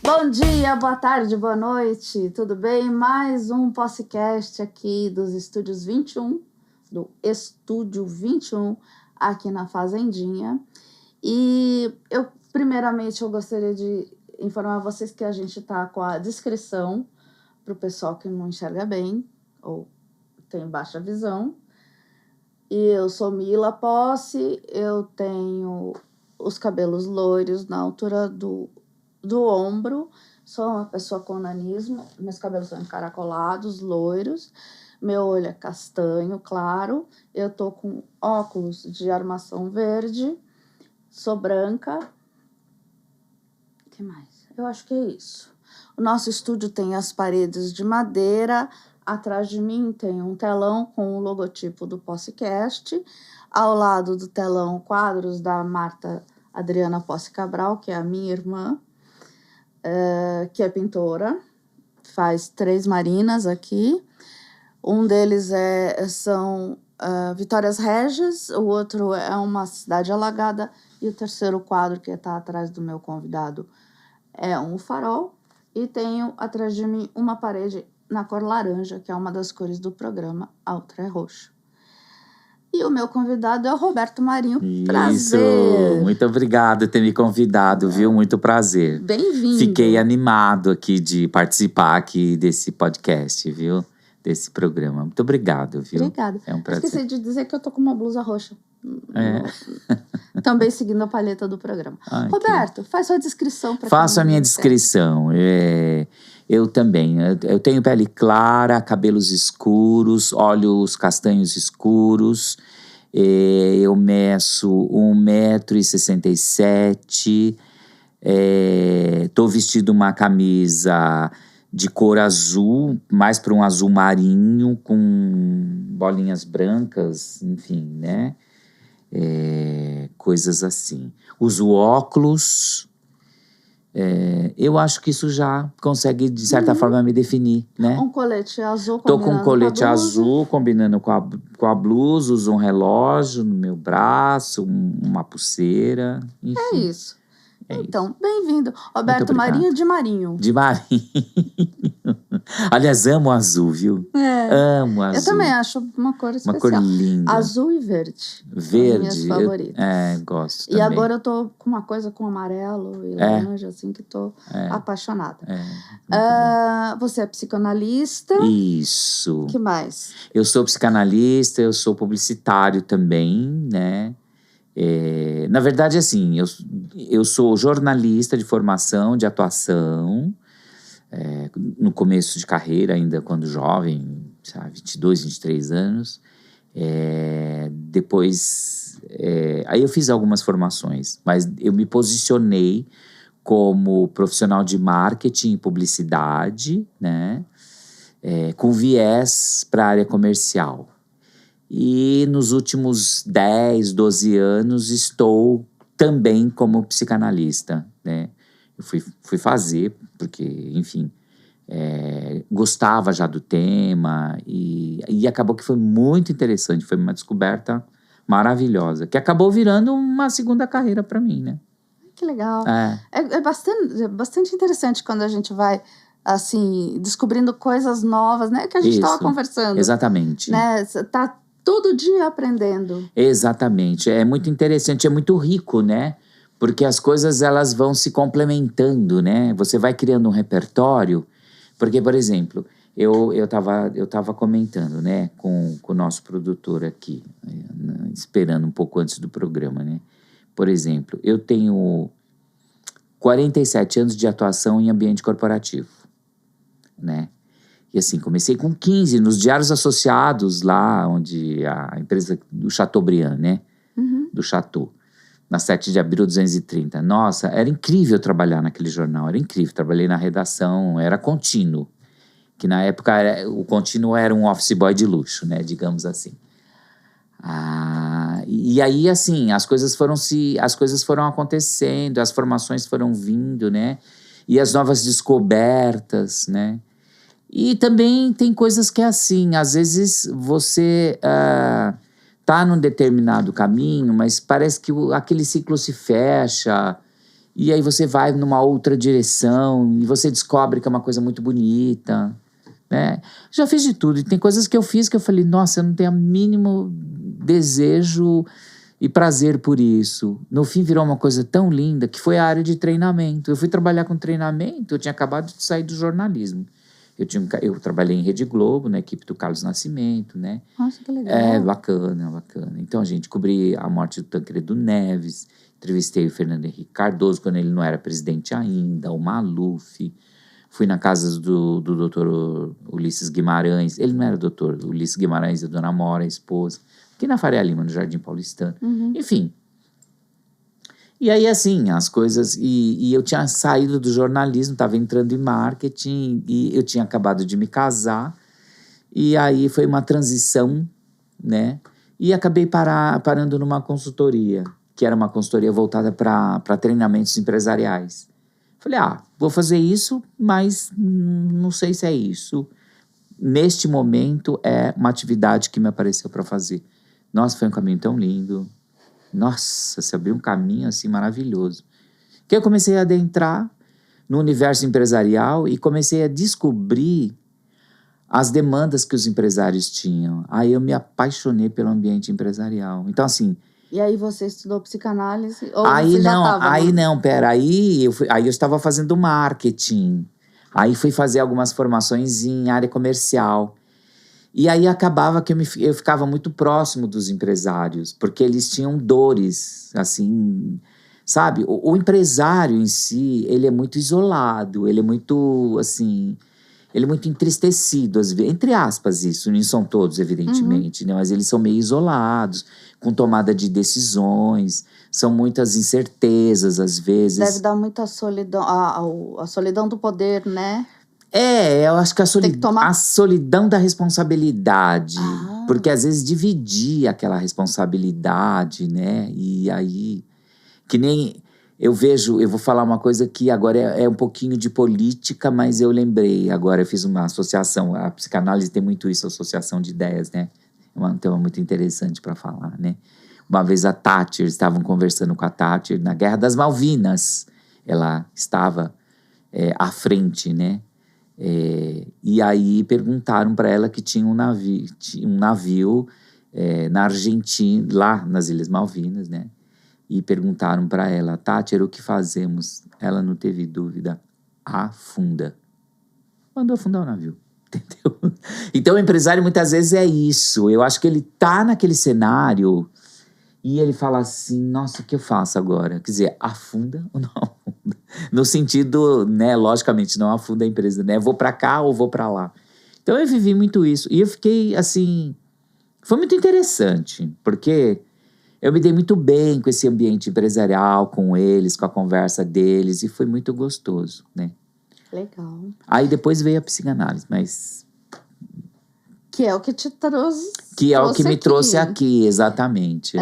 Bom dia, boa tarde, boa noite, tudo bem? Mais um podcast aqui dos Estúdios 21, do Estúdio 21, aqui na Fazendinha. E primeiramente, eu gostaria de informar vocês que a gente está com a descrição para o pessoal que não enxerga bem ou tem baixa visão. E eu sou Mila Posse, eu tenho os cabelos loiros na altura do ombro, sou uma pessoa com nanismo, meus cabelos são encaracolados, loiros, meu olho é castanho, claro, eu tô com óculos de armação verde, sou branca. O que mais? Eu acho que é isso. O nosso estúdio tem as paredes de madeira, atrás de mim tem um telão com o logotipo do Possecast, ao lado do telão quadros da Marta Adriana Posse Cabral, que é a minha irmã, que é pintora, faz 3 marinas aqui. Um deles são Vitórias Régias, o outro é uma cidade alagada, e o terceiro quadro, que está atrás do meu convidado, é um farol. E tenho atrás de mim uma parede na cor laranja, que é uma das cores do programa, a outra é roxa. E o meu convidado é o Roberto Marinho. Prazer! Isso! Muito obrigado por ter me convidado, viu? Muito prazer. Bem-vindo! Fiquei animado aqui de participar aqui desse podcast, viu? Desse programa. Muito obrigado, viu? Obrigada. É um prazer. Esqueci de dizer que eu tô com uma blusa roxa. Também seguindo a palheta do programa. Ai, Roberto, faz sua descrição para Faço a minha descrição. Eu também. Eu tenho pele clara, cabelos escuros, olhos castanhos escuros. Eu meço 1,67 m. Tô vestindo uma camisa de cor azul, mais para um azul marinho, com bolinhas brancas, enfim, né? Coisas assim. Uso óculos. Eu acho que isso já consegue, de certa forma, me definir, né? Um colete azul combinando. Tô com um colete com azul, combinando com a blusa, uso um relógio no meu braço, uma pulseira, enfim. É isso. Então, bem-vindo. Roberto Marinho de Marinho. De Marinho. Aliás, amo azul, viu? Amo azul. Eu também acho uma cor especial. Uma cor linda. Azul e verde. Verde. São minhas favoritas. Gosto e também. agora eu tô com uma coisa com amarelo e laranja, assim, que tô apaixonada. Você é psicanalista? Isso. O que mais? Eu sou psicanalista, eu sou publicitário também, né? Na verdade, assim, eu sou jornalista de formação, de atuação, no começo de carreira, ainda quando jovem, sabe, 22, 23 anos. Depois, aí eu fiz algumas formações, mas eu me posicionei como profissional de marketing e publicidade, né, com viés para a área comercial. E nos últimos 10, 12 anos estou também como psicanalista, né? Eu fui fazer, porque, enfim, gostava já do tema e acabou que foi muito interessante, foi uma descoberta maravilhosa, que acabou virando uma segunda carreira para mim, né? Que legal. É bastante interessante quando a gente vai, assim, descobrindo coisas novas, né? Que a gente estava conversando. Exatamente. Né? Tá todo dia aprendendo. Exatamente. É muito interessante, é muito rico, né? Porque as coisas, elas vão se complementando, né? Você vai criando um repertório. Porque, por exemplo, eu tava comentando, né? Com o nosso produtor aqui, esperando um pouco antes do programa, né? Por exemplo, eu tenho 47 anos de atuação em ambiente corporativo, né? E assim, comecei com 15, nos Diários Associados, lá onde a empresa do Chateaubriand, né? Do Chateau, na 7 de abril de 230. Nossa, era incrível trabalhar naquele jornal, era incrível. Trabalhei na redação, era contínuo. Que na época, o contínuo era um office boy de luxo, né? Digamos assim. E aí, assim, as coisas foram acontecendo, as formações foram vindo, né? E as novas descobertas, né? E também tem coisas que é assim, às vezes você tá num determinado caminho, mas parece que aquele ciclo se fecha E aí você vai numa outra direção e você descobre que é uma coisa muito bonita, né? Já fiz de tudo. E tem coisas que eu fiz que eu falei, nossa, eu não tenho o mínimo desejo e prazer por isso. No fim virou uma coisa tão linda que foi a área de treinamento. Eu fui trabalhar com treinamento, eu tinha acabado de sair do jornalismo. Eu trabalhei em Rede Globo, na equipe do Carlos Nascimento, né? Nossa, que legal. É, bacana, bacana. Então, a gente cobri a morte do Tancredo Neves, entrevistei o Fernando Henrique Cardoso, quando ele não era presidente ainda, o Maluf. Fui na casa do doutor Ulisses Guimarães. Ele não era doutor, Ulisses Guimarães, a dona Mora, a esposa. Aqui na Faria Lima, no Jardim Paulistano. Enfim. E aí, assim, as coisas... E eu tinha saído do jornalismo, estava entrando em marketing, e eu tinha acabado de me casar. E aí foi uma transição, né? E acabei parando numa consultoria, que era uma consultoria voltada para treinamentos empresariais. Falei, vou fazer isso, mas não sei se é isso. Neste momento, é uma atividade que me apareceu para fazer. Nossa, foi um caminho tão lindo. Nossa, se abriu um caminho assim maravilhoso. Que eu comecei a adentrar no universo empresarial e comecei a descobrir as demandas que os empresários tinham. Aí eu me apaixonei pelo ambiente empresarial. Então, assim... E aí você estudou psicanálise? Ou Aí você já não, tava, aí né? não, pera. Aí eu estava fazendo marketing. Aí fui fazer algumas formações em área comercial. E aí acabava que eu ficava muito próximo dos empresários, porque eles tinham dores, assim, sabe? O empresário em si, ele é muito isolado, ele é muito, assim, ele é muito entristecido, às vezes, entre aspas isso, não são todos, evidentemente, né? Mas eles são meio isolados, com tomada de decisões, são muitas incertezas, às vezes. Deve dar muita solidão, a solidão do poder, né? Eu acho que Tem que tomar... a solidão da responsabilidade. Porque às vezes dividir aquela responsabilidade, né? E aí, que nem eu vejo, eu vou falar uma coisa que agora é um pouquinho de política, mas eu lembrei. Agora eu fiz uma associação, a psicanálise tem muito isso, associação de ideias, né? É um tema muito interessante para falar, né? Uma vez a Thatcher, estavam conversando com a Thatcher na Guerra das Malvinas. Ela estava à frente, né? E aí perguntaram para ela que tinha um navio na Argentina, lá nas Ilhas Malvinas, né? E perguntaram para ela, Thatcher, o que fazemos? Ela não teve dúvida, afunda. Mandou afundar o navio, entendeu? Então o empresário muitas vezes é isso. Eu acho que ele tá naquele cenário e ele fala assim, nossa, o que eu faço agora? Quer dizer, afunda ou não afunda? No sentido, né, logicamente, não afunda a empresa, né? Vou para cá ou vou para lá. Então eu vivi muito isso. E eu fiquei, assim... Foi muito interessante, porque eu me dei muito bem com esse ambiente empresarial, com eles, com a conversa deles. E foi muito gostoso, né? Legal. Aí depois veio a psicanálise, mas... Que é o que te trouxe. Que é o que me trouxe aqui, exatamente.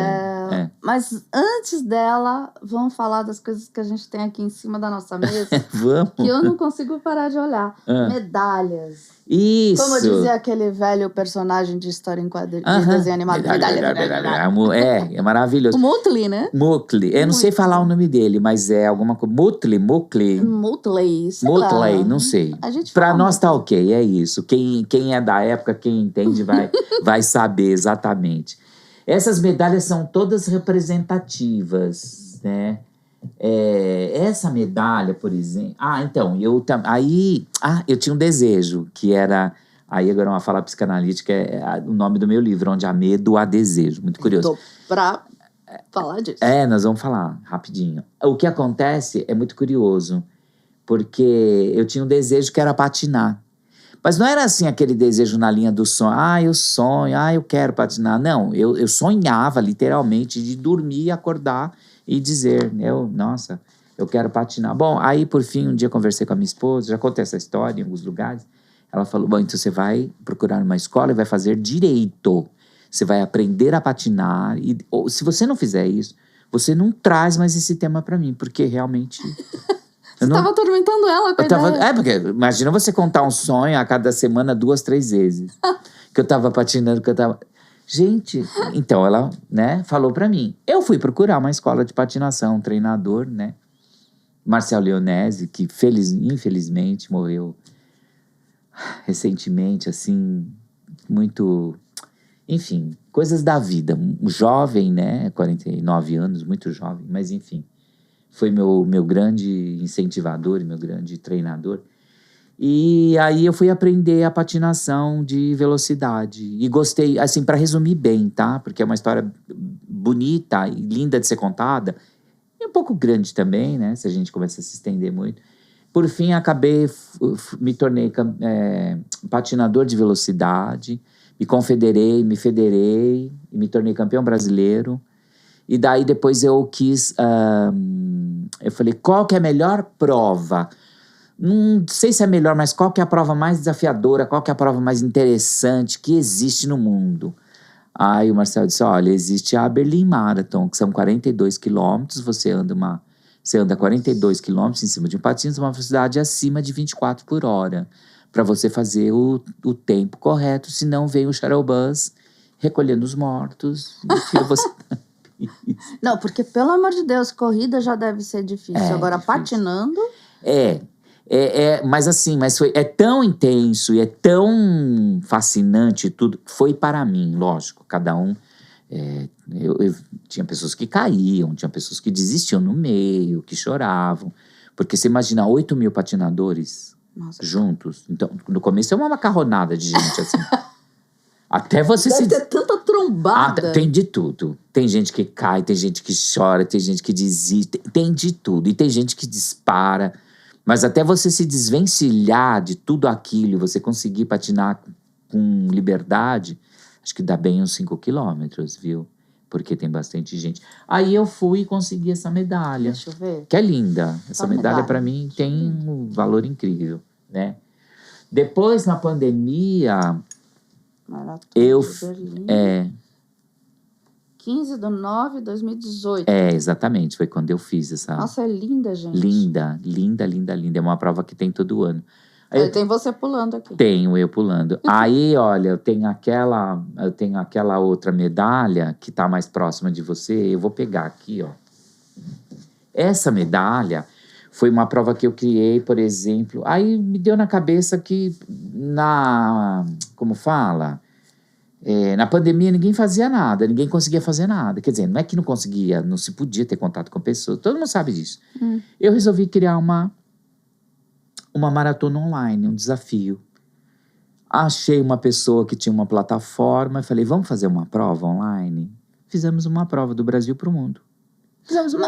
Mas antes dela, vamos falar das coisas que a gente tem aqui em cima da nossa mesa. Vamos. Que eu não consigo parar de olhar. Medalhas. Isso. Como dizia aquele velho personagem de história em quadrinhos, de desenho animado. Medalha. É maravilhoso. O Muttley, né? Muttley. Eu não sei falar o nome dele, mas é alguma coisa. Muttley. Muttley, sei lá. Muttley, não sei. Pra nós tá ok, é isso. Quem é da época, quem entende vai saber exatamente. Essas medalhas são todas representativas, né? Essa medalha, por exemplo... então, eu tinha um desejo, que era... Aí agora uma fala psicanalítica, o nome do meu livro, Onde há medo, há desejo. Muito curioso. Tô pra falar disso. Nós vamos falar rapidinho. O que acontece é muito curioso, porque eu tinha um desejo que era patinar. Mas não era assim aquele desejo na linha do sonho. Eu sonho, eu quero patinar. Não, eu sonhava literalmente de dormir e acordar e dizer, nossa, eu quero patinar. Bom, aí por fim, um dia conversei com a minha esposa, já contei essa história em alguns lugares. Ela falou, bom, então você vai procurar uma escola e vai fazer direito. Você vai aprender a patinar. Ou, se você não fizer isso, você não traz mais esse tema para mim, porque realmente... Você tava atormentando ela com a ideia. Porque imagina você contar um sonho a cada semana 2, 3 vezes. Que eu tava patinando, que eu tava... Gente, então ela, né, falou pra mim. Eu fui procurar uma escola de patinação, um treinador, né? Marcel Leonese, que infelizmente morreu recentemente, assim, muito... Enfim, coisas da vida. Um jovem, né? 49 anos, muito jovem, mas enfim. Foi meu grande incentivador e meu grande treinador. E aí eu fui aprender a patinação de velocidade. E gostei, assim, para resumir bem, tá? Porque é uma história bonita e linda de ser contada. E um pouco grande também, né? Se a gente começa a se estender muito. Por fim, acabei, me tornei patinador de velocidade. Me federei e me tornei campeão brasileiro. E daí depois eu quis... eu falei, qual que é a melhor prova? Não sei se é melhor, mas qual que é a prova mais desafiadora? Qual que é a prova mais interessante que existe no mundo? Aí o Marcelo disse, olha, existe a Berlin Marathon, que são 42 quilômetros, você anda 42 quilômetros em cima de um patins, uma velocidade acima de 24 por hora, para você fazer o tempo correto, senão vem o shuttle bus recolhendo os mortos e tira você... Não, porque, pelo amor de Deus, corrida já deve ser difícil. Agora, difícil. patinando... Mas assim, é tão intenso e é tão fascinante tudo. Foi para mim, lógico, cada um... eu tinha pessoas que caíam, tinha pessoas que desistiam no meio, que choravam. Porque você imagina 8 mil patinadores juntos. Então, no começo é uma macarronada de gente, assim. Até você Deve ter tanta trombada. Tem de tudo. Tem gente que cai, tem gente que chora, tem gente que desiste. Tem de tudo. E tem gente que dispara. Mas até você se desvencilhar de tudo aquilo e você conseguir patinar com liberdade, acho que dá bem uns 5 quilômetros, viu? Porque tem bastante gente. Aí eu fui e consegui essa medalha. Deixa eu ver. Que é linda. Essa medalha, para mim, tem um valor incrível, né? Depois, na pandemia... Maratona de Berlim. 15/9/2018. Exatamente. Foi quando eu fiz essa... Nossa, é linda, gente. Linda, linda, linda, linda. É uma prova que tem todo ano. Tem você pulando aqui. Tenho eu pulando. Aí, olha, eu tenho aquela outra medalha que tá mais próxima de você. Eu vou pegar aqui, ó. Essa medalha foi uma prova que eu criei, por exemplo. Aí me deu na cabeça que como fala? Na pandemia ninguém fazia nada, ninguém conseguia fazer nada. Quer dizer, não é que não conseguia, não se podia ter contato com pessoas. Todo mundo sabe disso. Eu resolvi criar uma maratona online, um desafio. Achei uma pessoa que tinha uma plataforma e falei, vamos fazer uma prova online? Fizemos uma prova do Brasil para o mundo.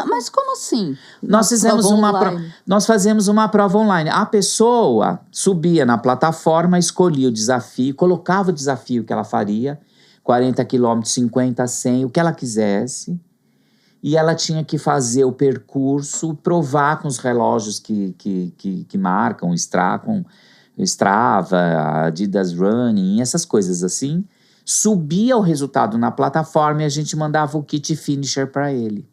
Mas como assim? Nós fazemos uma prova online. A pessoa subia na plataforma, escolhia o desafio, colocava o desafio que ela faria, 40 quilômetros, 50, 100, o que ela quisesse. E ela tinha que fazer o percurso, provar com os relógios que marcam, Strava, Adidas Running, essas coisas assim. Subia o resultado na plataforma e a gente mandava o kit finisher para ele.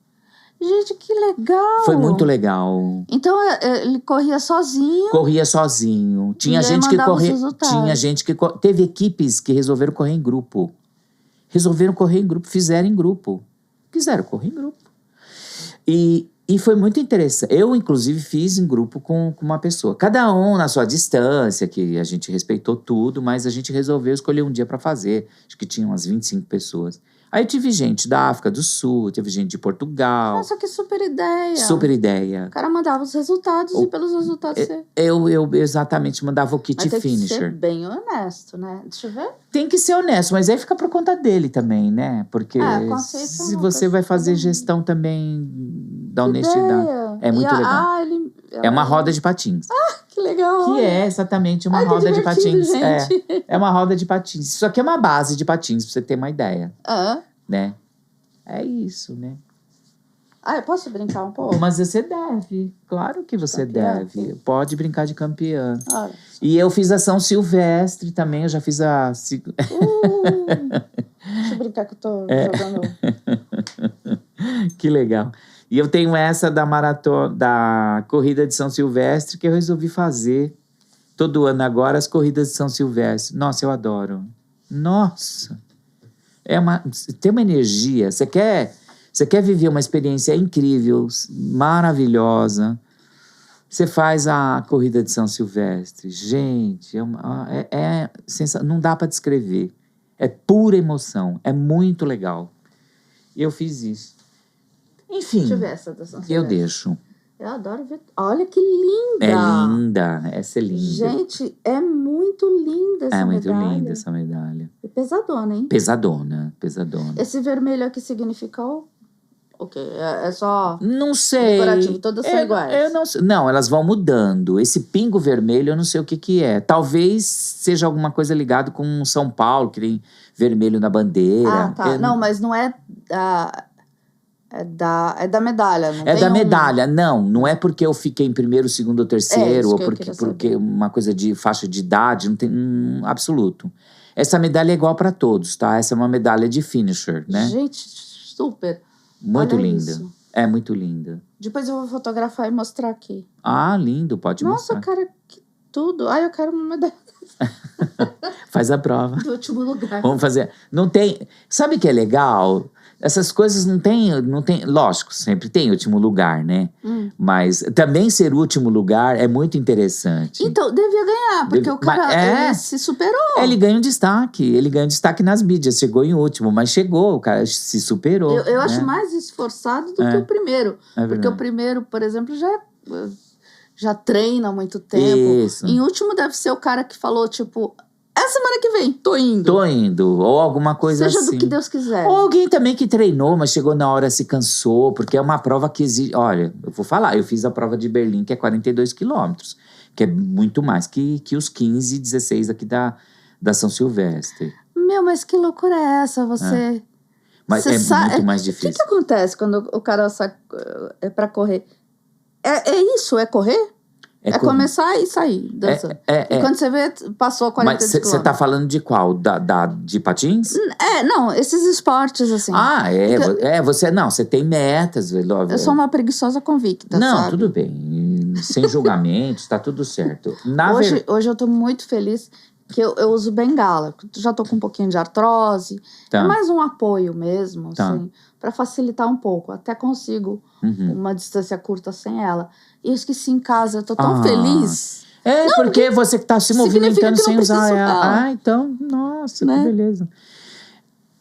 Gente, que legal! Foi muito legal. Então, ele corria sozinho? Corria sozinho. Tinha gente que corria. Tinha gente que teve equipes que resolveram correr em grupo. Fizeram em grupo. Quiseram correr em grupo. E foi muito interessante. Eu, inclusive, fiz em grupo com uma pessoa. Cada um na sua distância, que a gente respeitou tudo, mas a gente resolveu escolher um dia para fazer. Acho que tinha umas 25 pessoas. Aí tive gente da África do Sul, teve gente de Portugal. Nossa, que super ideia. Super ideia. O cara mandava os resultados e pelos resultados você... Eu exatamente mandava o kit finisher. Mas tem que ser bem honesto, né? Deixa eu ver. Tem que ser honesto, mas aí fica por conta dele também, né? Porque se você vai fazer gestão também da honestidade. É muito legal. É uma roda de patins. Que legal. Que é exatamente uma roda de patins. É uma roda de patins. Isso aqui é uma base de patins, pra você ter uma ideia. Né? É isso, né? Eu posso brincar um pouco? Mas você deve. Claro que você deve. Pode brincar de campeã. Olha. E eu fiz a São Silvestre também. Eu já fiz a... Deixa eu brincar que eu tô jogando. Que legal. E eu tenho essa da maratona, da corrida de São Silvestre, que eu resolvi fazer todo ano agora, as corridas de São Silvestre. Nossa, eu adoro. Nossa! Tem uma energia. Você quer viver uma experiência incrível, maravilhosa. Você faz a corrida de São Silvestre. Gente, não dá para descrever. É pura emoção. É muito legal. E eu fiz isso. Enfim, Deixa eu ver essa da São eu Silvestre. deixo. Eu adoro ver. Olha que linda! É linda. Essa é linda. Gente, é muito linda essa É muito medalha. linda essa medalha. E pesadona, hein? Pesadona. Esse vermelho aqui significa o quê? É só Não sei. decorativo, todas são iguais. Eu não sei. Não, elas vão mudando. Esse pingo vermelho, eu não sei o que é. Talvez seja alguma coisa ligada com São Paulo, que tem vermelho na bandeira. Ah, tá. Não, mas não é é da medalha, não É tem da medalha. Não é porque eu fiquei em primeiro, segundo ou terceiro, isso ou que eu porque queria saber. uma coisa de faixa de idade, não tem absoluto. Essa medalha é igual para todos, tá? Essa é uma medalha de finisher, né? Gente, super. Muito olha linda. isso. É muito linda. Depois eu vou fotografar e mostrar aqui. Ah, lindo, pode Nossa, mostrar. cara, que tudo. Ai, eu quero uma medalha Faz a prova. do último lugar. Vamos fazer. Não tem. Sabe o que é legal? Essas coisas não tem. Lógico, sempre tem último lugar, né? Mas também ser último lugar é muito interessante. Então, devia ganhar, porque o cara ele se superou. Ele ganha um destaque. Ele ganha um destaque nas mídias. Chegou em último, mas chegou. O cara se superou. Eu né? acho mais esforçado do que o primeiro. Porque verdade. o primeiro, por exemplo, já treina há muito tempo. Isso. Em último deve ser o cara que falou, tipo, é semana que vem, tô indo. Tô indo. Ou alguma coisa Seja assim. do que Deus quiser. Ou alguém também que treinou, mas chegou na hora, se cansou, porque é uma prova que exige. Olha, eu vou falar, eu fiz a prova de Berlim, que é 42 quilômetros, que é muito mais que os 15, 16 aqui da São Silvestre. Meu, mas que loucura é essa? Você. Mas você é muito mais O difícil. que acontece quando o cara sai pra correr? É isso? É correr? É começar e sair dançando. E quando você vê, passou 40 Mas quilômetros. você tá falando de qual? De patins? Não, esses esportes, assim. Ah, você tem metas. Eu sou uma preguiçosa convicta, Não, sabe? tudo bem. Sem julgamentos, tá tudo certo. Hoje eu tô muito feliz que eu uso bengala. Já tô com um pouquinho de artrose. Tá. É mais um apoio mesmo, Tá. assim, pra facilitar um pouco. Até consigo uma distância curta sem ela. E eu esqueci em casa, eu tô tão feliz. Porque você que tá se movimentando que não sem usar preciso ela. dela. Então, nossa, Né? que beleza.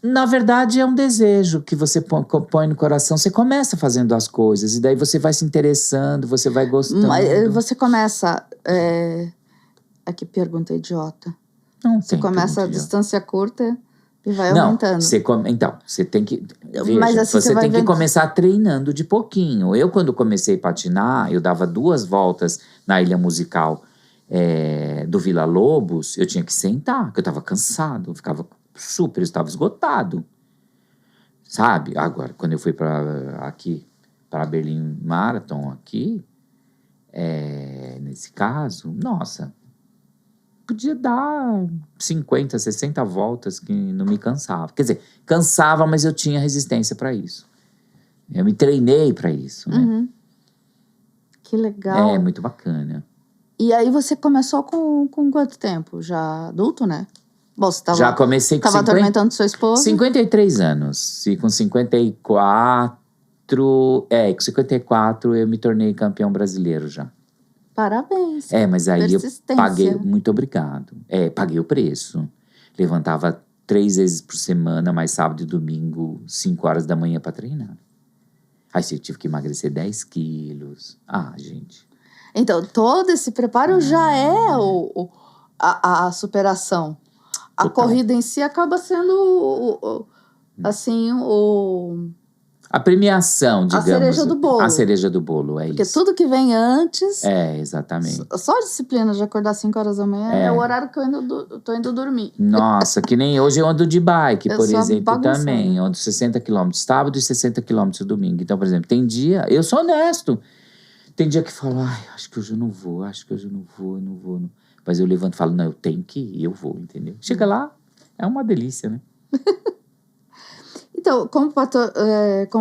Na verdade, é um desejo que você põe no coração. Você começa fazendo as coisas, e daí você vai se interessando, você vai gostando. Mas você começa. Aqui, pergunta idiota. Não Você tem começa a pergunta, distância curta e vai Não, aumentando. então, você tem que. Veja, Mas assim, você você vai tem que vendo- começar treinando de pouquinho. Eu, quando comecei a patinar, eu dava 2 voltas na ilha musical do Vila Lobos, eu tinha que sentar, porque eu estava cansado, eu ficava eu estava esgotado. Sabe? Agora, quando eu fui para Berlim Marathon aqui, nesse caso, nossa, podia dar 50, 60 voltas que não me cansava. Quer dizer, cansava, mas eu tinha resistência para isso. Eu me treinei para isso, né? Que legal. É muito bacana. E aí você começou com quanto tempo? Já adulto, né? Bom, você tava, Já comecei com tava atormentando sua esposa. 53 anos. E com 54... com 54 eu me tornei campeão brasileiro já. Parabéns. Mas aí eu Persistência. paguei... Muito obrigado. Paguei o preço. Levantava 3 vezes por semana, mais sábado e domingo, 5 horas da manhã para treinar. Aí eu tive que emagrecer 10 quilos. Ah, gente. Então, todo esse preparo já é a superação. A Total. corrida em si acaba sendo A premiação, digamos. cereja do bolo. A cereja do bolo, porque isso. tudo que vem antes, Exatamente. só a disciplina de acordar 5 horas da manhã é o horário que eu tô indo dormir. Nossa, que nem hoje eu ando de bike, Eu por sou exemplo, bagunçada. também. Eu ando 60 quilômetros sábado e 60 quilômetros domingo. Então, por exemplo, tem dia... Eu sou honesto. Tem dia que falo, acho que hoje eu não vou, eu não vou. Mas eu levanto e falo, não, eu tenho que ir, eu vou, entendeu? Chega lá, é uma delícia, né? Então, como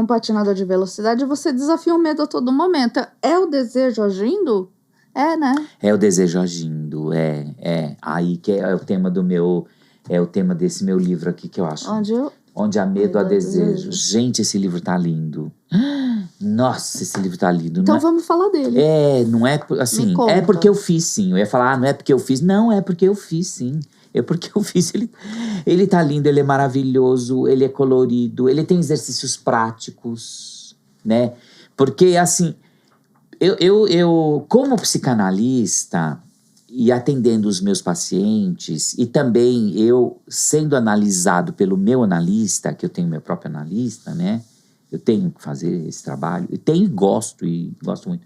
patinador de velocidade, você desafia o medo a todo momento. É o desejo agindo? Né? É o desejo agindo, Aí que é o tema do meu... É o tema desse meu livro aqui que eu acho. Onde eu Onde há medo, há desejo. Gente, esse livro tá lindo. Nossa, esse livro tá lindo. Então vamos falar dele. Não é assim, Me conta. é porque eu fiz sim. Eu ia falar, não é porque eu fiz. Não, é porque eu fiz sim. É porque eu fiz. Ele tá lindo, ele é maravilhoso, ele é colorido, ele tem exercícios práticos, né? Porque assim, eu como psicanalista e atendendo os meus pacientes, e também eu sendo analisado pelo meu analista, que eu tenho meu próprio analista, né? Eu tenho que fazer esse trabalho, e gosto muito.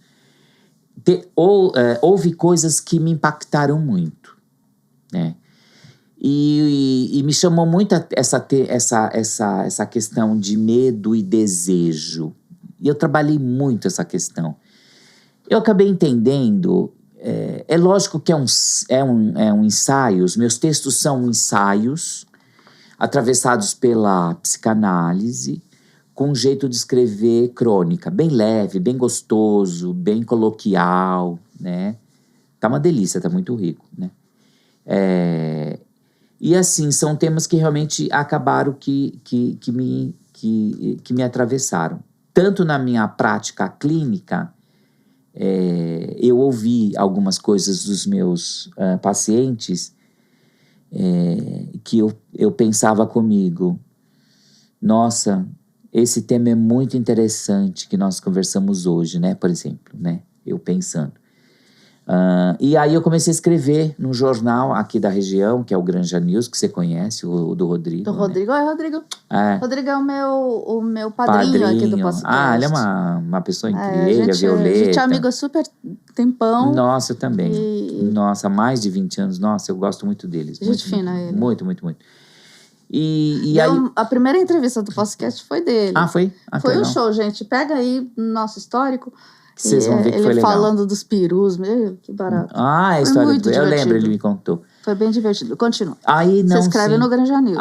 Houve coisas que me impactaram muito, né? E me chamou muito essa questão de medo e desejo. E eu trabalhei muito essa questão. Eu acabei entendendo, é lógico que é um ensaio, os meus textos são ensaios atravessados pela psicanálise, com um jeito de escrever crônica, bem leve, bem gostoso, bem coloquial, né? Tá uma delícia, tá muito rico, né? E assim, são temas que realmente acabaram que me atravessaram. Tanto na minha prática clínica, eu ouvi algumas coisas dos meus pacientes que eu pensava comigo, nossa, esse tema é muito interessante que nós conversamos hoje, né? Por exemplo, né? Eu pensando. E aí eu comecei a escrever num jornal aqui da região, que é o Granja News, que você conhece, o do Rodrigo. Do Rodrigo, né? Rodrigo. Rodrigo é o meu padrinho aqui do podcast. Ele é uma pessoa incrível, ele, a A Violeta. gente é amigo há super tempão. Nossa, eu também. Nossa, há mais de 20 anos. Nossa, eu gosto muito deles. Gente fina ele. Muito, muito, muito. E aí... A primeira entrevista do podcast foi dele. Ah, foi? Foi um show, gente. Pega aí no nosso histórico. Vocês vão ver que foi legal. Ele falando dos perus. Meu, que barato. A história muito eu lembro, ele me contou. Foi bem divertido. Continua. Você escreve no Granja News.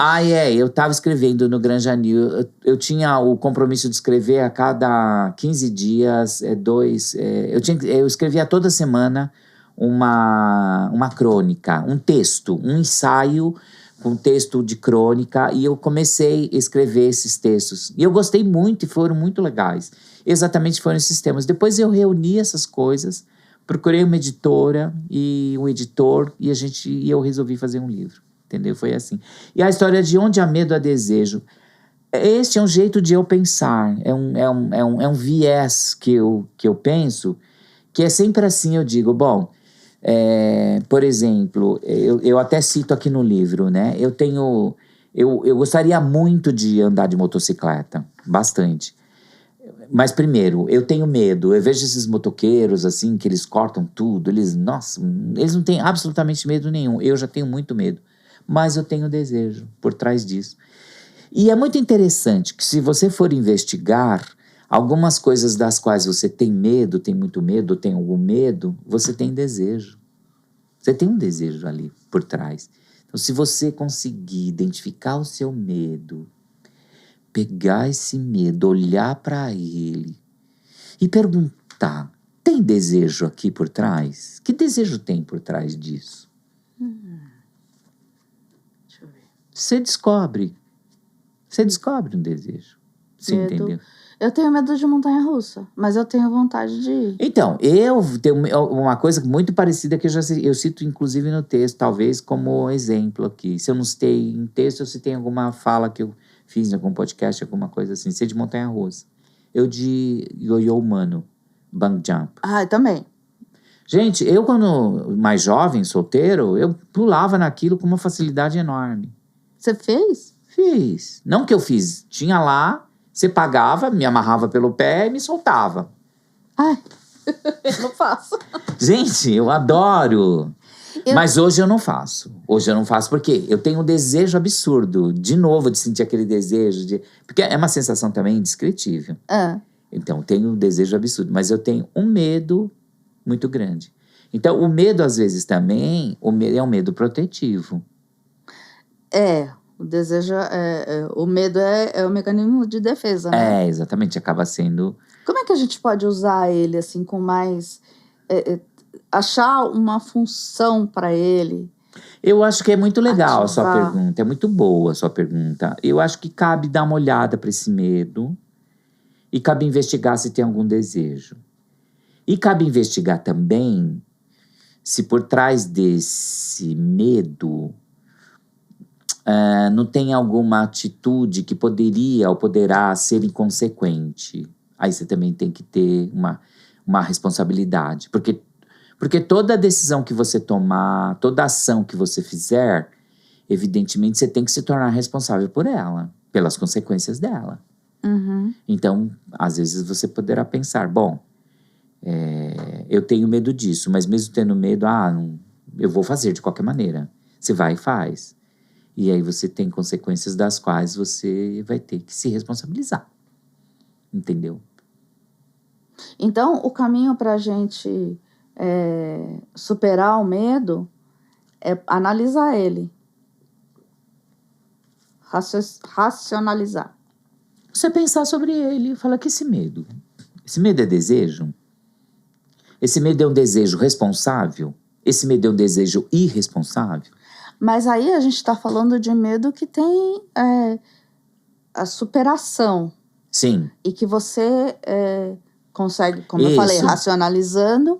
Eu tava escrevendo no Granja News. Eu tinha o compromisso de escrever a cada 15 dias, eu escrevia toda semana uma crônica, um texto, um ensaio com texto de crônica, e eu comecei a escrever esses textos. E eu gostei muito e foram muito legais. Exatamente foram esses temas. Depois eu reuni essas coisas, procurei uma editora e um editor, e eu resolvi fazer um livro, entendeu? Foi assim. E a história de Onde há medo, há desejo. Este é um jeito de eu pensar, é um viés que eu penso, que é sempre assim, eu digo, bom, por exemplo, eu até cito aqui no livro, né? Eu gostaria muito de andar de motocicleta, bastante. Mas primeiro, eu tenho medo. Eu vejo esses motoqueiros, assim, que eles cortam tudo. Eles não têm absolutamente medo nenhum. Eu já tenho muito medo. Mas eu tenho desejo por trás disso. E é muito interessante que, se você for investigar, algumas coisas das quais você tem medo, tem muito medo, tem algum medo, você tem desejo. Você tem um desejo ali por trás. Então, se você conseguir identificar o seu medo, pegar esse medo, olhar para ele e perguntar, tem desejo aqui por trás? Que desejo tem por trás disso? Deixa eu ver. Você descobre um desejo. Você entendeu? Eu tenho medo de montanha-russa, mas eu tenho vontade de ir. Então, eu tenho uma coisa muito parecida que eu cito inclusive no texto, talvez como exemplo aqui. Se eu não citei em texto, eu citei alguma fala que eu fiz em algum podcast, alguma coisa assim. Sei de montanha-russa. Eu de ioiô humano, bungee jump. Também. Gente, eu quando mais jovem, solteiro, eu pulava naquilo com uma facilidade enorme. Você fez? Fiz. Não que eu fiz. Tinha lá, você pagava, me amarrava pelo pé e me soltava. Eu não faço. Gente, eu adoro. Mas hoje eu não faço. Hoje eu não faço porque eu tenho um desejo absurdo, de novo, de sentir aquele desejo. Porque é uma sensação também indescritível. Então, eu tenho um desejo absurdo. Mas eu tenho um medo muito grande. Então, o medo, às vezes, também é um medo protetivo. O desejo o medo é o mecanismo de defesa, né? Exatamente. Acaba sendo... Como é que a gente pode usar ele, assim, com mais... achar uma função para ele Eu acho que é muito legal a sua ativar. pergunta, é muito boa a sua pergunta. Eu acho que cabe dar uma olhada para esse medo e cabe investigar se tem algum desejo. E cabe investigar também se por trás desse medo não tem alguma atitude que poderia ou poderá ser inconsequente. Aí você também tem que ter uma responsabilidade. Porque toda decisão que você tomar, toda ação que você fizer, evidentemente você tem que se tornar responsável por ela, pelas consequências dela. Uhum. Então, às vezes você poderá pensar, bom, eu tenho medo disso, mas mesmo tendo medo, eu vou fazer de qualquer maneira. Você vai e faz. E aí você tem consequências das quais você vai ter que se responsabilizar. Entendeu? Então, o caminho para a gente superar o medo é analisar ele. Racionalizar. Você pensar sobre ele e falar que esse medo é desejo? Esse medo é um desejo responsável? Esse medo é um desejo irresponsável? Mas aí a gente está falando de medo que tem a superação. Sim. E que você consegue, como eu falei, racionalizando,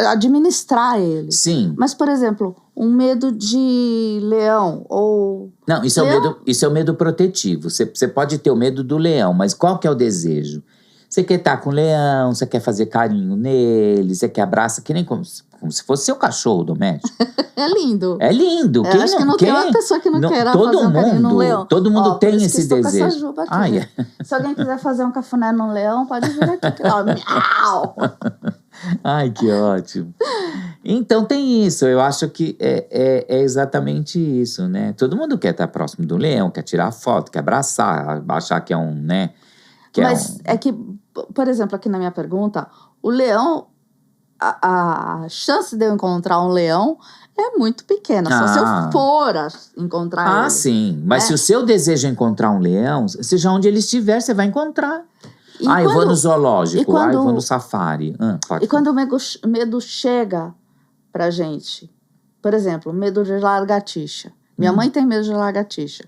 administrar ele. Sim. Mas, por exemplo, um medo de leão ou... Não, isso é o medo protetivo. Você pode ter o medo do leão, mas qual que é o desejo? Você quer estar com o leão, você quer fazer carinho nele, você quer abraçar, que nem como se fosse seu cachorro doméstico. É lindo. É lindo. Eu acho que não tem uma pessoa que não queira fazer um carinho num leão. Todo mundo tem esse desejo. Com essa juba aqui, Se alguém quiser fazer um cafuné num leão, pode vir aqui. Ó, miau! Ai, que ótimo. Então tem isso, eu acho que é exatamente isso, né? Todo mundo quer estar próximo do leão, quer tirar foto, quer abraçar, achar que é um, né? Mas é que, por exemplo, aqui na minha pergunta, o leão, a chance de eu encontrar um leão é muito pequena, só se eu for encontrar ele. Sim, mas se o seu desejo é encontrar um leão, seja onde ele estiver, você vai encontrar. Eu vou no zoológico, eu vou no safari. E quando o medo chega pra gente, por exemplo, medo de lagartixa. Minha mãe tem medo de lagartixa.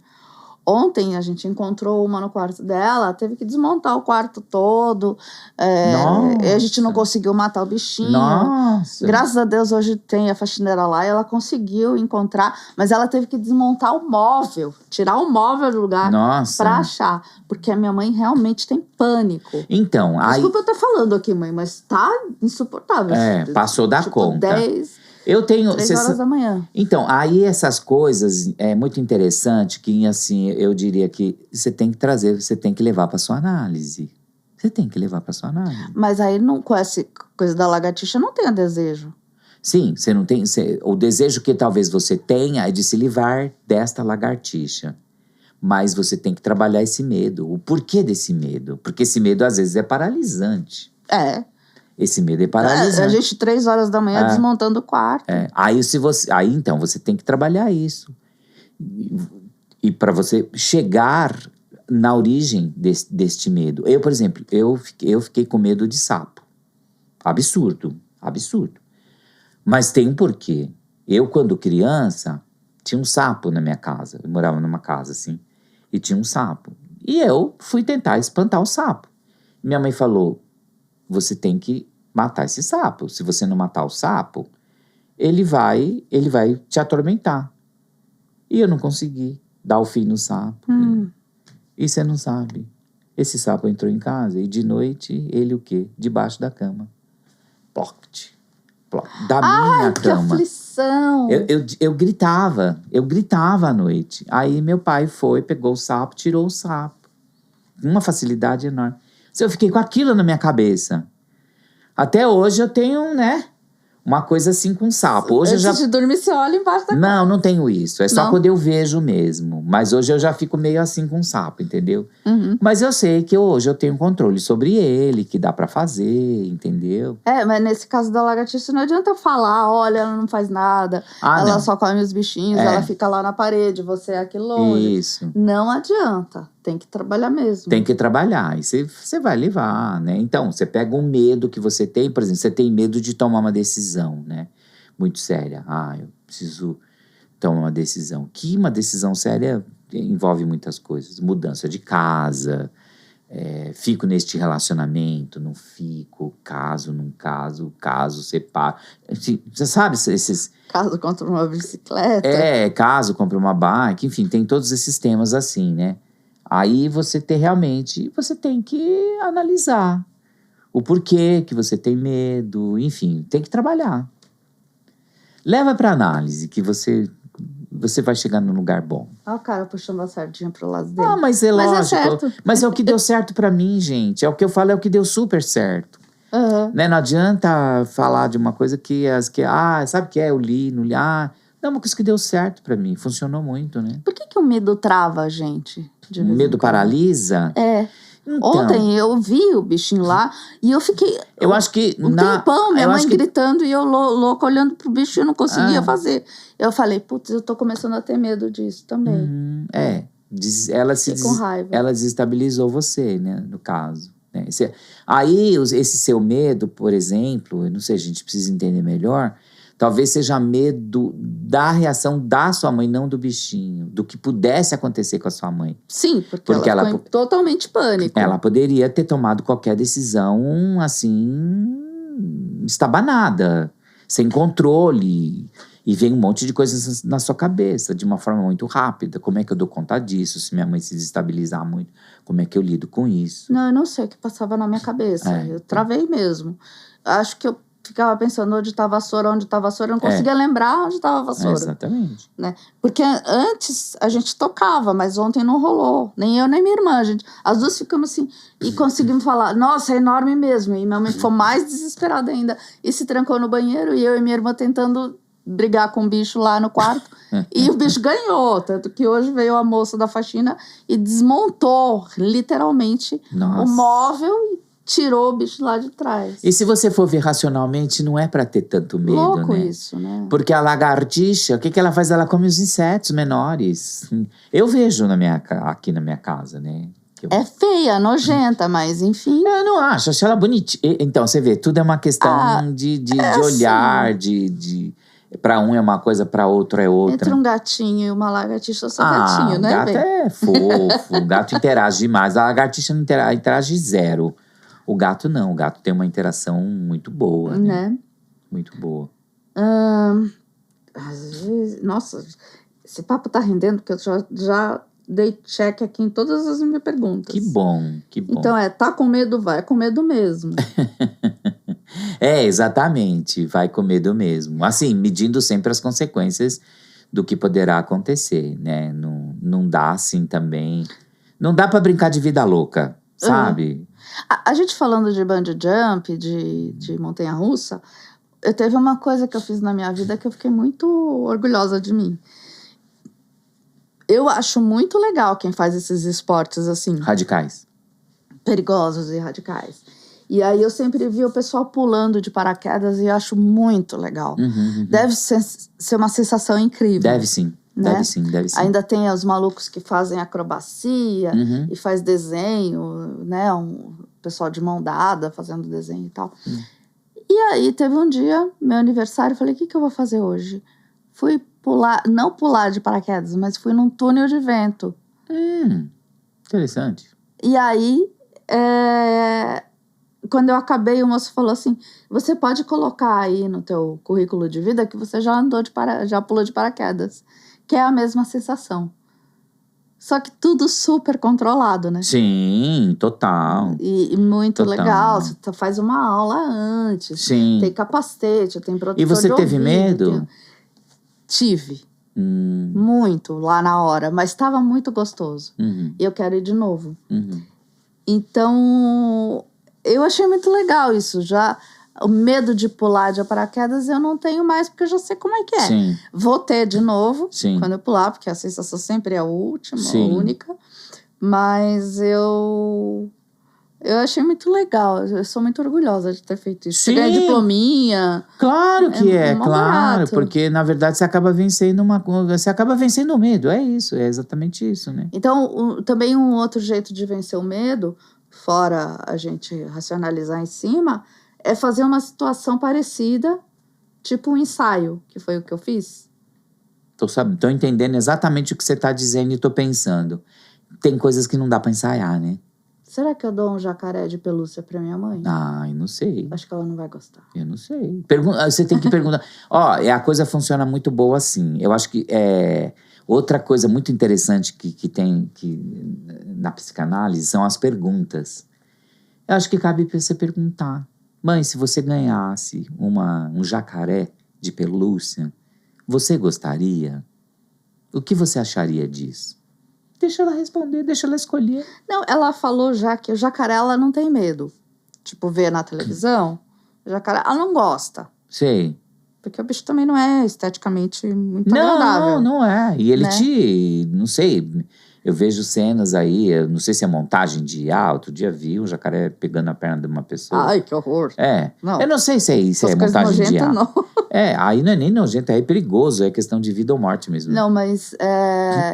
Ontem a gente encontrou uma no quarto dela, teve que desmontar o quarto todo. A gente não conseguiu matar o bichinho. Nossa. Graças a Deus hoje tem a faxineira lá e ela conseguiu encontrar, mas ela teve que desmontar o móvel, tirar o móvel do lugar pra achar. Porque a minha mãe realmente tem pânico. Então, Desculpa eu estar falando aqui, mãe, mas tá insuportável. Passou da conta. 3 horas da manhã. Então, aí essas coisas é muito interessante que, assim, eu diria que você tem que trazer, você tem que levar para sua análise. Você tem que levar para sua análise. Mas aí, com essa coisa da lagartixa, não tem desejo. Sim, você não tem... o desejo que talvez você tenha é de se livrar desta lagartixa. Mas você tem que trabalhar esse medo. O porquê desse medo? Porque esse medo, às vezes, é paralisante. Esse medo é paralisante. A gente, 3 horas da manhã, desmontando o quarto. Aí então, você tem que trabalhar isso. E para você chegar na origem deste medo. Eu, por exemplo, eu fiquei com medo de sapo. Absurdo. Mas tem um porquê. Eu, quando criança, tinha um sapo na minha casa. Eu morava numa casa, assim. E tinha um sapo. E eu fui tentar espantar o sapo. Minha mãe falou... Você tem que matar esse sapo. Se você não matar o sapo, ele vai te atormentar. E eu não consegui dar o fim no sapo. E você não sabe. Esse sapo entrou em casa e de noite, ele o quê? Debaixo da cama. Ploct. Da minha cama. Que aflição! Eu gritava à noite. Aí meu pai pegou o sapo, tirou o sapo. Uma facilidade enorme. Eu fiquei com aquilo na minha cabeça. Até hoje eu tenho, né? Uma coisa assim com sapo. Hoje Antes de dormir, você olha embaixo da cama. Não tenho isso. É só quando eu vejo mesmo. Mas hoje eu já fico meio assim com sapo, entendeu? Mas eu sei que hoje eu tenho controle sobre ele, que dá pra fazer, entendeu? Mas nesse caso da lagartixa não adianta falar, olha, ela não faz nada. Ela só come os bichinhos, ela fica lá na parede, você é aqui longe. Isso. Não adianta. Tem que trabalhar mesmo. Tem que trabalhar. E você vai levar, né? Então, você pega um medo que você tem. Por exemplo, você tem medo de tomar uma decisão, né? muito séria. Eu preciso tomar uma decisão. Que uma decisão séria envolve muitas coisas. Mudança de casa, fico neste relacionamento, não fico, caso, não caso, separo. Enfim, você sabe esses... Caso contra uma bicicleta. Caso, compre uma bike, enfim, tem todos esses temas assim, né? Aí você tem que analisar o porquê que você tem medo, enfim, tem que trabalhar. Leva para análise que você vai chegar num lugar bom. Olha o cara puxando a sardinha pro lado dele. Mas é lógico. Mas é certo. Mas é o que deu certo para mim, gente. É o que eu falo, é o que deu super certo. Uhum. Né? Não adianta falar de uma coisa sabe o que é? Eu li, não li. Não, uma coisa que deu certo para mim. Funcionou muito, né? Por que o medo trava a gente? O medo paralisa? Então, ontem eu vi o bichinho lá e eu fiquei eu acho que tempão, minha mãe gritando e eu louca olhando pro bicho e eu não conseguia fazer. Eu falei, putz, eu tô começando a ter medo disso também. Com raiva. Ela desestabilizou você, né, no caso. Né? Aí, esse seu medo, por exemplo, eu não sei, a gente precisa entender melhor, talvez seja medo da reação da sua mãe, não do bichinho, do que pudesse acontecer com a sua mãe. Sim, porque ela ficou totalmente pânico. Ela poderia ter tomado qualquer decisão, assim, estabanada, sem controle. E vem um monte de coisas na sua cabeça, de uma forma muito rápida. Como é que eu dou conta disso? Se minha mãe se desestabilizar muito, como é que eu lido com isso? Não, eu não sei o que passava na minha cabeça. Eu travei mesmo. Acho que eu ficava pensando onde tá a vassoura, eu não conseguia lembrar onde estava a vassoura. Exatamente. Né? Porque antes a gente tocava, mas ontem não rolou. Nem eu, nem minha irmã. As duas ficamos assim e conseguimos falar, nossa, é enorme mesmo. E minha mãe ficou mais desesperada ainda. E se trancou no banheiro e eu e minha irmã tentando brigar com o bicho lá no quarto. E o bicho ganhou. Tanto que hoje veio a moça da faxina e desmontou, literalmente, o móvel e tirou o bicho lá de trás. E se você for ver racionalmente, não é pra ter tanto medo, louco, né? Isso, né? Porque a lagartixa, o que ela faz? Ela come os insetos menores. Eu vejo aqui na minha casa, né? É feia, nojenta, mas enfim. Eu não acho ela bonitinha. Então, você vê, tudo é uma questão de olhar, assim. Pra um é uma coisa, pra outro é outra. Entre um gatinho e uma lagartixa, eu sou gatinho, né? O gato é fofo, o gato interage demais. A lagartixa não interage zero. O gato não, o gato tem uma interação muito boa, né? Muito boa. Às vezes, nossa, esse papo tá rendendo, porque eu já dei check aqui em todas as minhas perguntas. Que bom. Então tá com medo, vai com medo mesmo. Exatamente, vai com medo mesmo. Assim, medindo sempre as consequências do que poderá acontecer, né? Não dá assim também. Não dá pra brincar de vida louca, sabe? A gente falando de bungee jump, de montanha-russa, teve uma coisa que eu fiz na minha vida que eu fiquei muito orgulhosa de mim. Eu acho muito legal quem faz esses esportes assim. Radicais. Perigosos e radicais. E aí eu sempre vi o pessoal pulando de paraquedas e eu acho muito legal. Deve ser uma sensação incrível. Deve sim. Né? Deve sim. Ainda tem os malucos que fazem acrobacia e faz desenho, né? Um pessoal de mão dada fazendo desenho e tal. E aí teve um dia, meu aniversário, eu falei, o que eu vou fazer hoje? Fui pular, não pular de paraquedas, mas fui num túnel de vento. Interessante. E aí, quando eu acabei, o moço falou assim, você pode colocar aí no teu currículo de vida que você já pulou de paraquedas. Que é a mesma sensação. Só que tudo super controlado, né? Sim, total. E muito legal. Você faz uma aula antes. Sim. Tem capacete, tem protetor de ouvido. E você teve medo? Tive. Muito, lá na hora. Mas estava muito gostoso. E eu quero ir de novo. Então, eu achei muito legal isso. O medo de pular de paraquedas eu não tenho mais, porque eu já sei como é que é. Sim. Vou ter de novo Sim. quando eu pular, porque a sensação sempre é a última, a única. Mas eu achei muito legal. Eu sou muito orgulhosa de ter feito isso. Sim. Você ganha diplominha. Claro que claro. Barato. Porque, na verdade, você acaba vencendo o medo. É isso, é exatamente isso, né? Então, também um outro jeito de vencer o medo, fora a gente racionalizar em cima, é fazer uma situação parecida, tipo um ensaio, que foi o que eu fiz. Tô entendendo exatamente o que você tá dizendo e tô pensando. Tem coisas que não dá pra ensaiar, né? Será que eu dou um jacaré de pelúcia pra minha mãe? Ai, não sei. Acho que ela não vai gostar. Eu não sei. Você tem que perguntar. Ó, a coisa funciona muito boa assim. Eu acho que outra coisa muito interessante que tem na psicanálise são as perguntas. Eu acho que cabe pra você perguntar. Mãe, se você ganhasse um jacaré de pelúcia, você gostaria? O que você acharia disso? Deixa ela responder, deixa ela escolher. Não, ela falou já que o jacaré ela não tem medo. Tipo, ver na televisão, o jacaré ela não gosta. Sei. Porque o bicho também não é esteticamente muito agradável. Não é. E ele né? não sei, eu vejo cenas aí, eu não sei se é montagem de outro dia vi um jacaré pegando a perna de uma pessoa. Ai, que horror. Não. Eu não sei se Essas é coisas montagem de nojentas, não. Aí não é nem nojento, é perigoso, é questão de vida ou morte mesmo. Não, mas...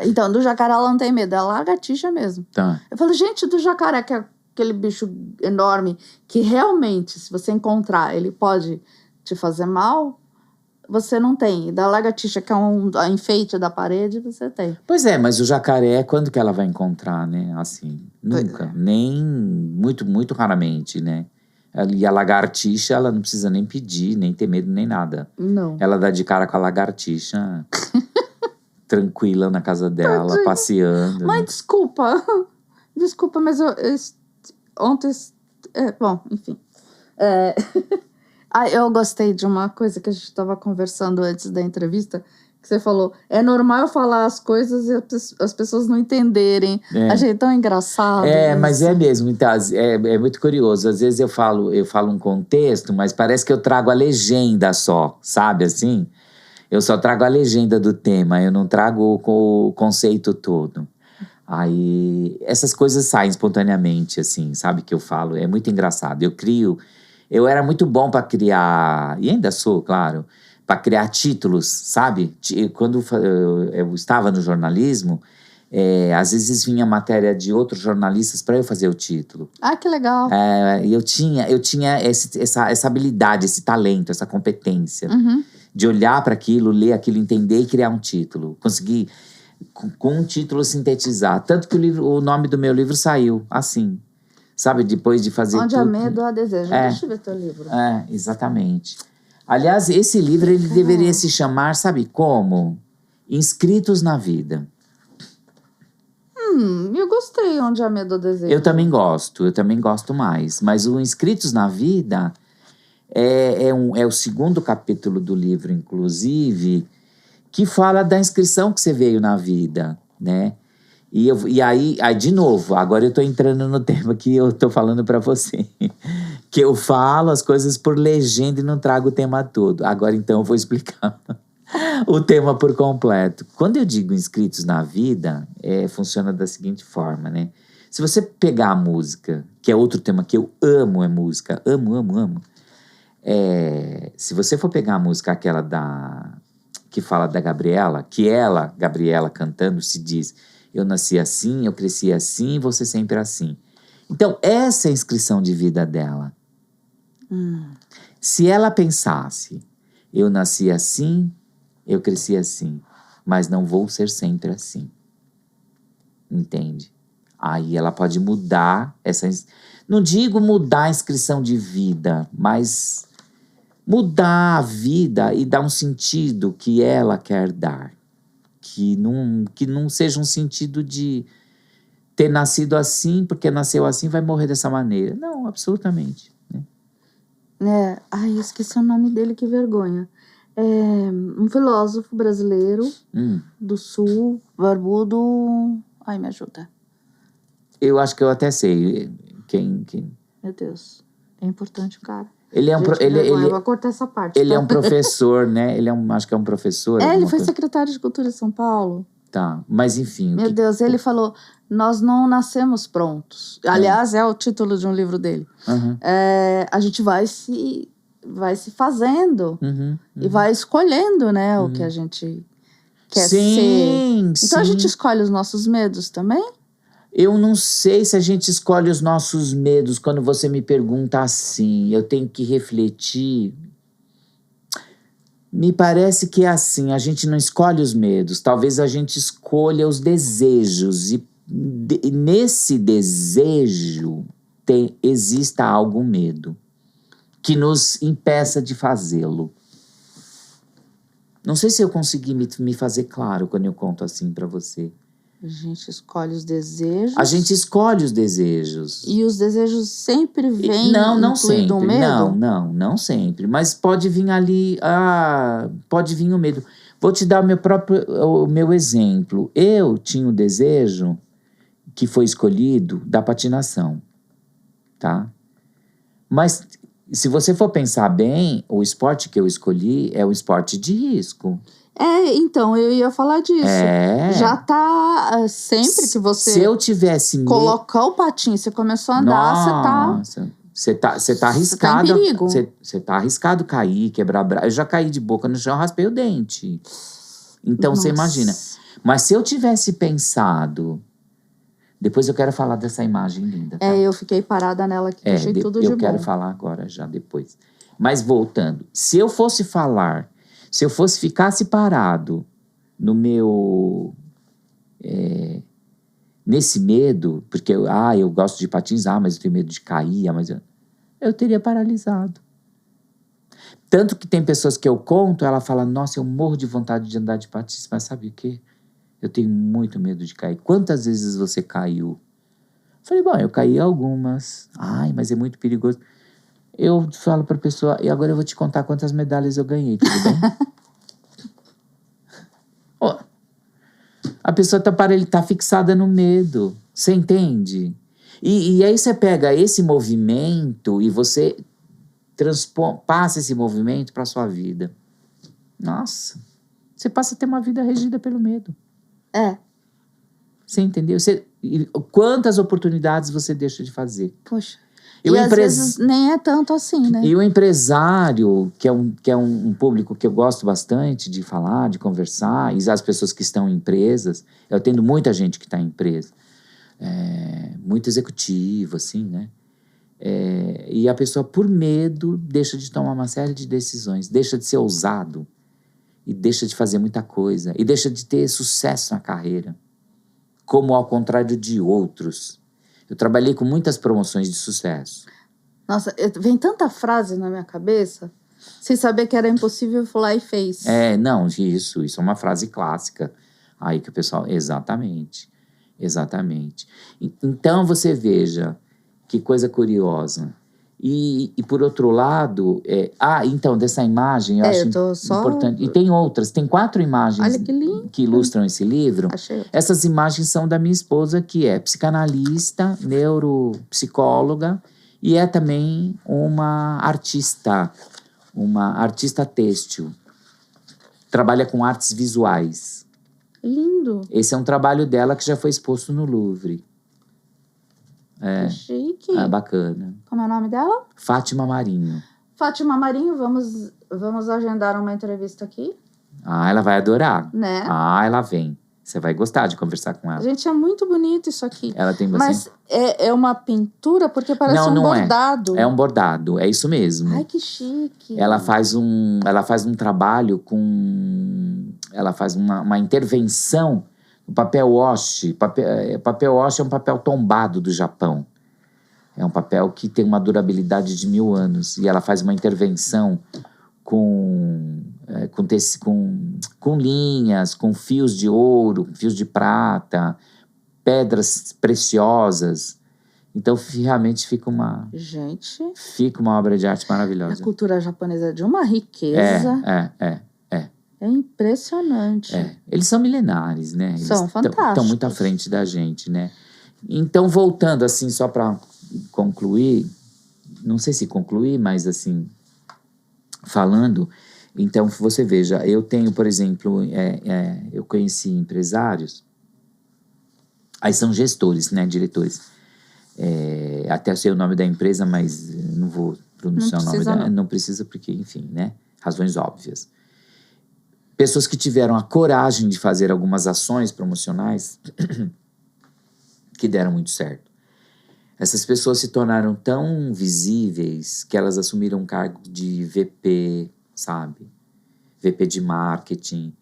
Então, do jacaré ela não tem medo, é lagartixa mesmo. Tá. Eu falo, gente, do jacaré, que é aquele bicho enorme, que realmente, se você encontrar, ele pode te fazer mal, você não tem. E da lagartixa, que é a enfeite da parede, você tem. Pois é, mas o jacaré, quando que ela vai encontrar, né? Assim, nunca. Nem muito, muito raramente, né? E a lagartixa, ela não precisa nem pedir, nem ter medo, nem nada. Não. Ela dá de cara com a lagartixa, tranquila na casa dela, Tadinha. passeando. Mãe, desculpa. Desculpa, mas ontem... bom, enfim. Eu gostei de uma coisa que a gente estava conversando antes da entrevista, que você falou, é normal eu falar as coisas e as pessoas não entenderem. Achei tão engraçado. Mas é mesmo, então, é muito curioso. Às vezes eu falo um contexto, mas parece que eu trago a legenda só, sabe assim? Eu só trago a legenda do tema, eu não trago o conceito todo. Aí, essas coisas saem espontaneamente, assim, sabe, que eu falo. É muito engraçado. Eu era muito bom para criar, e ainda sou, claro, para criar títulos, sabe? Quando eu estava no jornalismo, às vezes vinha matéria de outros jornalistas para eu fazer o título. Ah, que legal. E eu tinha essa habilidade, esse talento, essa competência de olhar para aquilo, ler aquilo, entender e criar um título. Consegui, com um título, sintetizar. Tanto que o nome do meu livro saiu assim. Sabe, depois de fazer Onde tudo. há medo, há desejo. Deixa eu ver teu livro. Exatamente. Aliás, esse livro, ele deveria se chamar, sabe como? Inscritos na Vida. Eu gostei Onde há medo, há desejo. Eu também gosto mais. Mas o Inscritos na Vida é o segundo capítulo do livro, inclusive, que fala da inscrição que você veio na vida, né? E aí, de novo, agora eu tô entrando no tema que eu tô falando pra você. Que eu falo as coisas por legenda e não trago o tema todo. Agora, então, eu vou explicar o tema por completo. Quando eu digo inscritos na vida, funciona da seguinte forma, né? Se você pegar a música, que é outro tema que eu amo, é música. Amo. Se você for pegar a música aquela que fala da Gabriela, que ela, Gabriela, cantando, se diz... Eu nasci assim, eu cresci assim, você sempre assim. Então, essa é a inscrição de vida dela. Se ela pensasse, eu nasci assim, eu cresci assim, mas não vou ser sempre assim. Entende? Aí ela pode mudar não digo mudar a inscrição de vida, mas mudar a vida e dar um sentido que ela quer dar. Que não seja um sentido de ter nascido assim, porque nasceu assim, vai morrer dessa maneira. Não, absolutamente. Né? Eu esqueci o nome dele, que vergonha. Um filósofo brasileiro do Sul, barbudo... Ai, me ajuda. Eu acho que eu até sei quem... Meu Deus, é importante o cara. Ele é eu vou cortar essa parte. Ele é um professor, né? Acho que é um professor. Ele foi secretário de Cultura de São Paulo. Tá, mas enfim. Meu Deus, ele falou, nós não nascemos prontos. Aliás, é o título de um livro dele. A gente vai se fazendo e vai escolhendo, né, o que a gente quer ser. Então a gente escolhe os nossos medos também? Eu não sei se a gente escolhe os nossos medos quando você me pergunta assim. Eu tenho que refletir. Me parece que é assim, a gente não escolhe os medos, talvez a gente escolha os desejos. E nesse desejo exista algum medo que nos impeça de fazê-lo. Não sei se eu consegui me fazer claro quando eu conto assim pra você. A gente escolhe os desejos. A gente escolhe os desejos. E os desejos sempre vêm não incluído sempre. um medo? Não sempre. Mas pode vir ali, pode vir o medo. Vou te dar o meu exemplo. Eu tinha o desejo, que foi escolhido, da patinação, tá? Mas se você for pensar bem, o esporte que eu escolhi é um esporte de risco. Então, eu ia falar disso. Já tá, sempre que você Se eu tivesse medo, colocar o patinho, você começou a andar, você tá arriscado. Você tá em perigo. Você tá arriscado cair, quebrar braço. Eu já caí de boca no chão, raspei o dente. Então você imagina. Mas se eu tivesse pensado, depois eu quero falar dessa imagem linda. Tá? Eu fiquei parada nela aqui, achei tudo de bom. Eu quero falar agora já depois. Mas voltando, se eu fosse ficasse parado no meu nesse medo, porque eu gosto de patins, mas eu tenho medo de cair, mas eu teria paralisado. Tanto que tem pessoas que eu conto, ela fala, nossa, eu morro de vontade de andar de patins, mas sabe o quê? Eu tenho muito medo de cair. Quantas vezes você caiu? Falei, bom, eu caí algumas. Mas é muito perigoso. Eu falo pra pessoa, e agora eu vou te contar quantas medalhas eu ganhei, tudo bem? A pessoa tá fixada no medo. Você entende? E aí você pega esse movimento e você passa esse movimento pra sua vida. Nossa, você passa a ter uma vida regida pelo medo. Você entendeu? Quantas oportunidades você deixa de fazer? Poxa. E às vezes nem é tanto assim, né? E o empresário, que é um público que eu gosto bastante de falar, de conversar, e as pessoas que estão em empresas, eu atendo muita gente que está em empresa, muito executivo, assim, né? E a pessoa, por medo, deixa de tomar uma série de decisões, deixa de ser ousado, e deixa de fazer muita coisa, e deixa de ter sucesso na carreira, como ao contrário de outros. Eu trabalhei com muitas promoções de sucesso. Nossa, vem tanta frase na minha cabeça, sem saber que era impossível, eu fui lá e fez. Isso é uma frase clássica. Aí que o pessoal... Exatamente. Então, você veja que coisa curiosa. E por outro lado... então, dessa imagem, eu acho importante. E tem outras, tem 4 imagens. Olha que lindo. Que ilustram esse livro. Achei. Essas imagens são da minha esposa, que é psicanalista, neuropsicóloga, e é também uma artista têxtil. Trabalha com artes visuais. Lindo. Esse é um trabalho dela que já foi exposto no Louvre. Que chique. Bacana. Como é o nome dela? Fátima Marinho. Fátima Marinho, vamos agendar uma entrevista aqui. Ela vai adorar. Né? Ela vem. Você vai gostar de conversar com ela. Gente, é muito bonito isso aqui. Ela tem bastante... Mas é uma pintura porque parece um bordado. É um bordado, é isso mesmo. Ai, que chique. Ela faz um trabalho com... Ela faz uma intervenção no papel washi. Papel washi é um papel tombado do Japão. É um papel que tem uma durabilidade de 1000 anos. E ela faz uma intervenção com linhas, com fios de ouro, fios de prata, pedras preciosas. Então, realmente fica uma obra de arte maravilhosa. A cultura japonesa é de uma riqueza. É impressionante. Eles são milenares, né? Eles são fantásticos. Estão muito à frente da gente, né? Então, voltando assim, só para concluir, não sei se concluir, mas assim, falando, então você veja, eu tenho, por exemplo, eu conheci empresários, aí são gestores, né, diretores, até sei o nome da empresa, mas não vou pronunciar o nome dela, não precisa porque, enfim, né, razões óbvias. Pessoas que tiveram a coragem de fazer algumas ações promocionais que deram muito certo. Essas pessoas se tornaram tão visíveis que elas assumiram um cargo de VP, sabe? VP de marketing.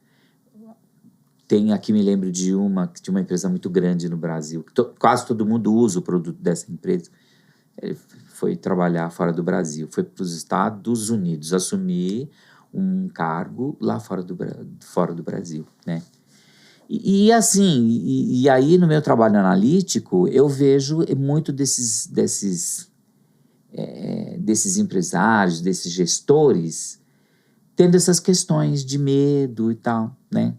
Tem aqui, me lembro de uma empresa muito grande no Brasil. Quase todo mundo usa o produto dessa empresa. Ele foi trabalhar fora do Brasil. Foi para os Estados Unidos assumir um cargo lá fora do Brasil, né? E aí no meu trabalho analítico, eu vejo muito desses empresários, desses gestores, tendo essas questões de medo e tal, né?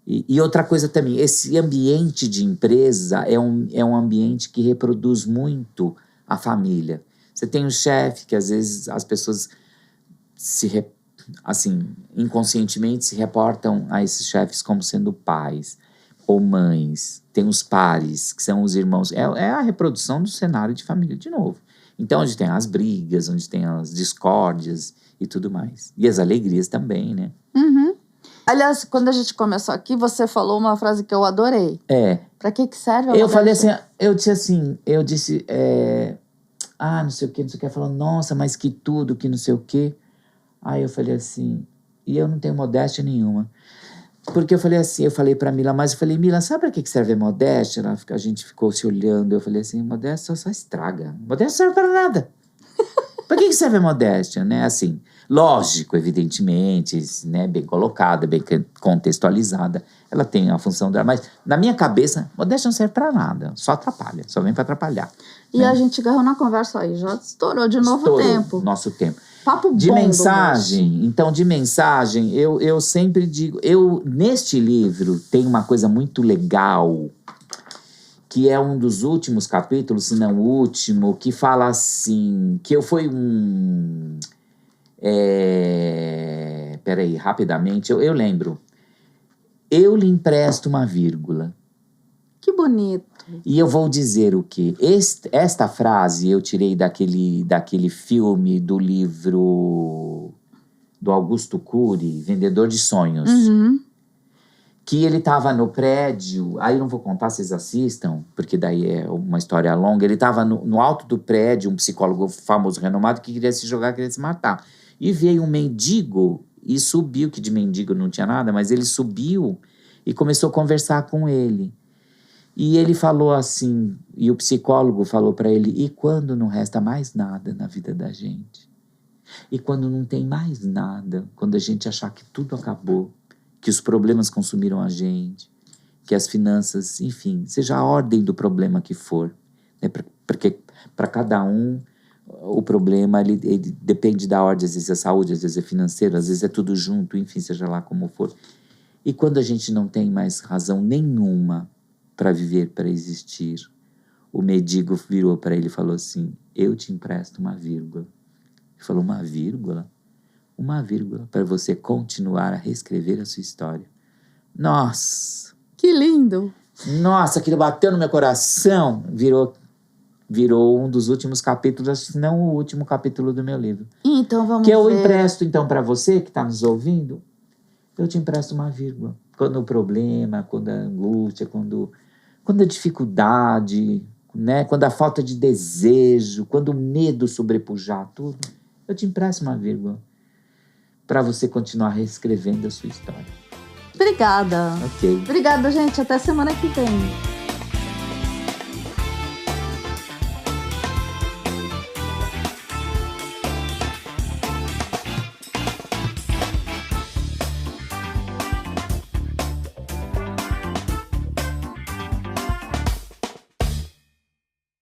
E outra coisa também, esse ambiente de empresa é um ambiente que reproduz muito a família. Você tem um chefe que às vezes as pessoas inconscientemente se reportam a esses chefes como sendo pais ou mães. Tem os pares, que são os irmãos. É a reprodução do cenário de família de novo. Então, onde tem as brigas, onde tem as discórdias e tudo mais. E as alegrias também, né? Uhum. Aliás, quando a gente começou aqui, você falou uma frase que eu adorei. Pra que serve a Eu falei assim, não sei o que, falando, nossa, mas que tudo, que não sei o que. Aí eu falei assim, e eu não tenho modéstia nenhuma. Porque eu falei pra Mila, Mila, sabe pra que serve a modéstia? A gente ficou se olhando, eu falei assim, modéstia só estraga. Modéstia não serve pra nada. Pra que serve a modéstia, né? Assim, lógico, evidentemente, né? Bem colocada, bem contextualizada. Ela tem a função dela, mas na minha cabeça, modéstia não serve pra nada. Só atrapalha, só vem pra atrapalhar. E né? a gente agarrou na conversa aí, já estourou de novo o tempo. Nosso tempo. Papo de bom mensagem, então, eu sempre digo, neste livro tem uma coisa muito legal, que é um dos últimos capítulos, se não o último, que fala assim, que peraí, rapidamente, eu lembro. Eu lhe empresto uma vírgula. Que bonito. E eu vou dizer o quê? Esta frase eu tirei daquele filme do livro do Augusto Cury, Vendedor de Sonhos. Uhum. Que ele estava no prédio, aí eu não vou contar, vocês assistam, porque daí é uma história longa. Ele estava no alto do prédio, um psicólogo famoso, renomado, que queria se jogar, queria se matar. E veio um mendigo e subiu, que de mendigo não tinha nada, mas ele subiu e começou a conversar com ele. E ele falou assim, e o psicólogo falou para ele, e quando não resta mais nada na vida da gente? E quando não tem mais nada, quando a gente achar que tudo acabou, que os problemas consumiram a gente, que as finanças, enfim, seja a ordem do problema que for, né? Porque para cada um, o problema ele depende da ordem, às vezes é saúde, às vezes é financeiro, às vezes é tudo junto, enfim, seja lá como for. E quando a gente não tem mais razão nenhuma para viver, para existir, o mendigo virou para ele e falou assim, eu te empresto uma vírgula. Ele falou, uma vírgula? Uma vírgula para você continuar a reescrever a sua história. Nossa! Que lindo! Nossa, aquilo bateu no meu coração. Virou um dos últimos capítulos, se não o último capítulo do meu livro. Então vamos ver. Que eu empresto, então, para você que está nos ouvindo, eu te empresto uma vírgula. Quando o problema, quando a angústia, quando a dificuldade, né? Quando a falta de desejo, quando o medo sobrepujar tudo, eu te empresto uma vírgula para você continuar reescrevendo a sua história. Obrigada. Ok. Obrigada, gente. Até semana que vem.